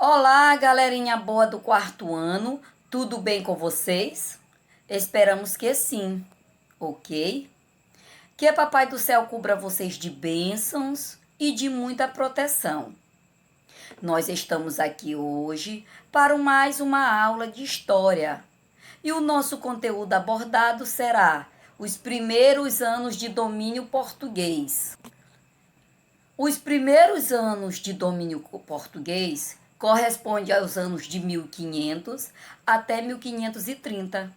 Olá, galerinha boa do quarto ano, tudo bem com vocês? Esperamos que sim, ok? Que Papai do Céu cubra vocês de bênçãos e de muita proteção. Nós estamos aqui hoje para mais uma aula de história e o nosso conteúdo abordado será os primeiros anos de domínio português. Os primeiros anos de domínio português corresponde aos anos de 1500 até 1530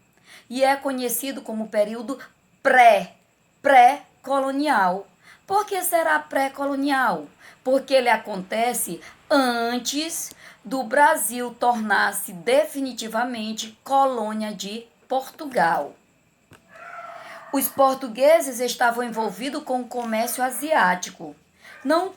e é conhecido como período pré-colonial. Por que será pré-colonial? Porque ele acontece antes do Brasil tornar-se definitivamente colônia de Portugal. Os portugueses estavam envolvidos com o comércio asiático. Não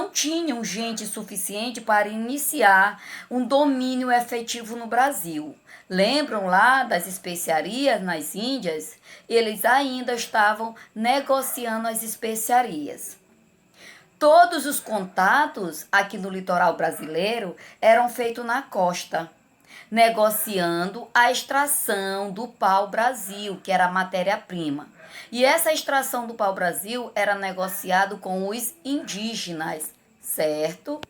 tinham gente suficiente para iniciar um domínio efetivo no Brasil. Lembram lá das especiarias nas Índias? Eles ainda estavam negociando as especiarias. Todos os contatos aqui no litoral brasileiro eram feitos na costa, negociando a extração do pau-brasil, que era a matéria-prima. E essa extração do pau-brasil era negociado com os indígenas, certo?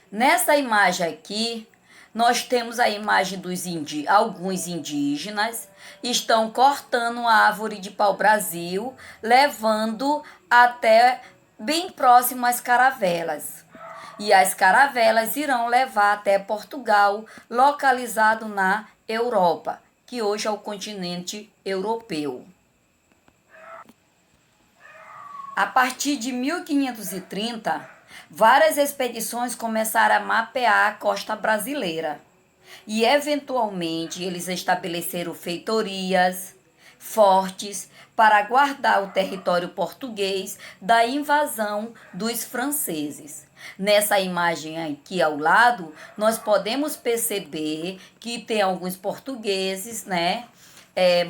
Nessa imagem aqui, nós temos a imagem dos alguns indígenas estão cortando a árvore de pau-brasil, levando até bem próximo às caravelas. E as caravelas irão levar até Portugal, localizado na Europa, que hoje é o continente europeu. A partir de 1530, várias expedições começaram a mapear a costa brasileira. E, eventualmente, eles estabeleceram feitorias, fortes, para guardar o território português da invasão dos franceses. Nessa imagem aqui ao lado, nós podemos perceber que tem alguns portugueses,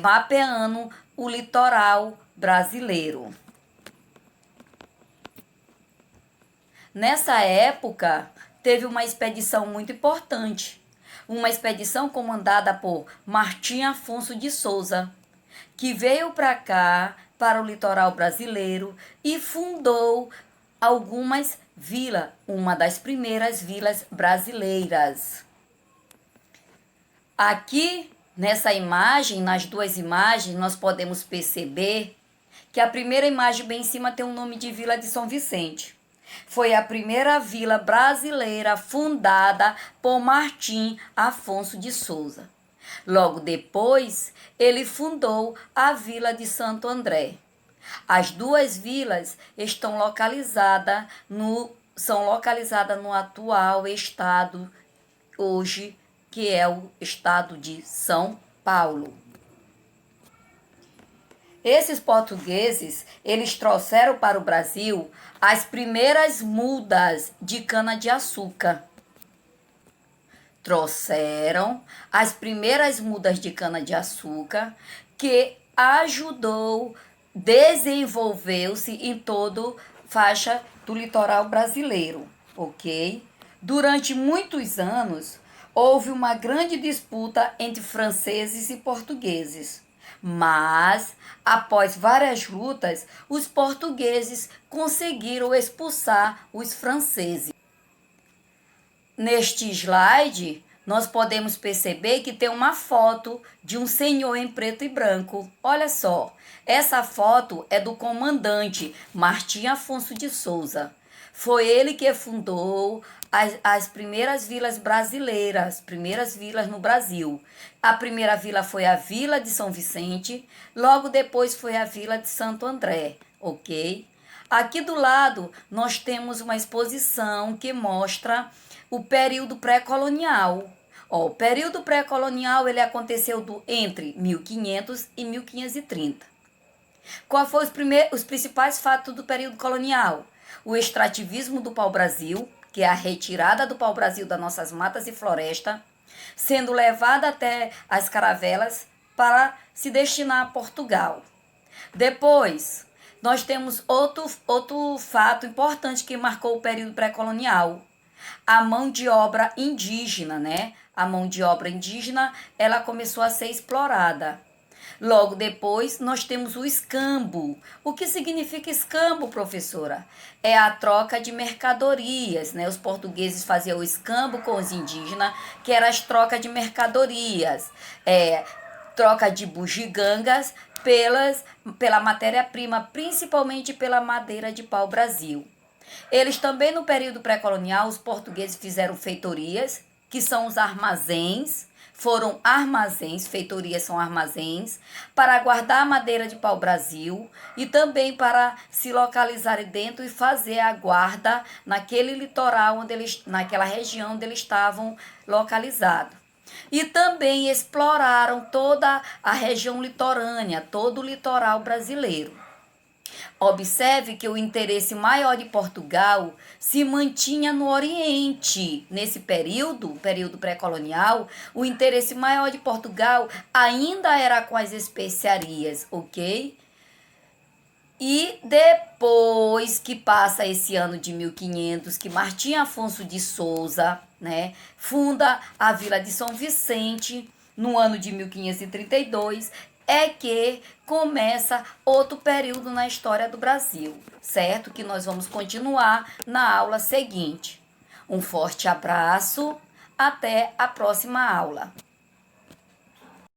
mapeando o litoral brasileiro. Nessa época, teve uma expedição muito importante. Uma expedição comandada por Martim Afonso de Souza, que veio para cá, para o litoral brasileiro, e fundou algumas vilas, uma das primeiras vilas brasileiras. Aqui, nessa imagem, nas duas imagens, nós podemos perceber que a primeira imagem bem em cima tem o nome de Vila de São Vicente. Foi a primeira vila brasileira fundada por Martim Afonso de Souza. Logo depois, ele fundou a Vila de Santo André. As duas vilas são localizadas no atual estado, hoje, que é o estado de São Paulo. Esses portugueses, eles trouxeram para o Brasil as primeiras mudas de cana-de-açúcar. Trouxeram as primeiras mudas de cana-de-açúcar que ajudou, desenvolveu-se em toda faixa do litoral brasileiro, ok? Durante muitos anos, houve uma grande disputa entre franceses e portugueses. Mas, após várias lutas, os portugueses conseguiram expulsar os franceses. Neste slide, nós podemos perceber que tem uma foto de um senhor em preto e branco. Olha só, essa foto é do comandante Martim Afonso de Souza. Foi ele que fundou as primeiras vilas brasileiras, primeiras vilas no Brasil. A primeira vila foi a Vila de São Vicente, logo depois foi a Vila de Santo André, ok? Aqui do lado nós temos uma exposição que mostra o período pré-colonial. O período pré-colonial ele aconteceu entre 1500 e 1530. Qual foram os principais fatos do período colonial? O extrativismo do pau-brasil, que é a retirada do pau-brasil das nossas matas e florestas, sendo levada até as caravelas para se destinar a Portugal. Depois, nós temos outro fato importante que marcou o período pré-colonial. a mão de obra indígena, né? A mão de obra indígena, ela começou a ser explorada. Logo depois, nós temos o escambo. O que significa escambo, professora? É a troca de mercadorias, né? Os portugueses faziam o escambo com os indígenas, que era as trocas de mercadorias. Troca de bugigangas pela matéria-prima, principalmente pela madeira de pau-brasil. Eles também, no período pré-colonial, os portugueses fizeram feitorias, que são os armazéns, foram armazéns, feitorias são armazéns, para guardar a madeira de pau-brasil e também para se localizarem dentro e fazer a guarda naquele litoral, naquela região onde eles estavam localizados. E também exploraram toda a região litorânea, todo o litoral brasileiro. Observe que o interesse maior de Portugal se mantinha no Oriente. Nesse período pré-colonial, o interesse maior de Portugal ainda era com as especiarias, ok? E depois que passa esse ano de 1500, que Martim Afonso de Souza, né, funda a Vila de São Vicente, no ano de 1532, é que começa outro período na história do Brasil, certo? Que nós vamos continuar na aula seguinte. Um forte abraço, até a próxima aula.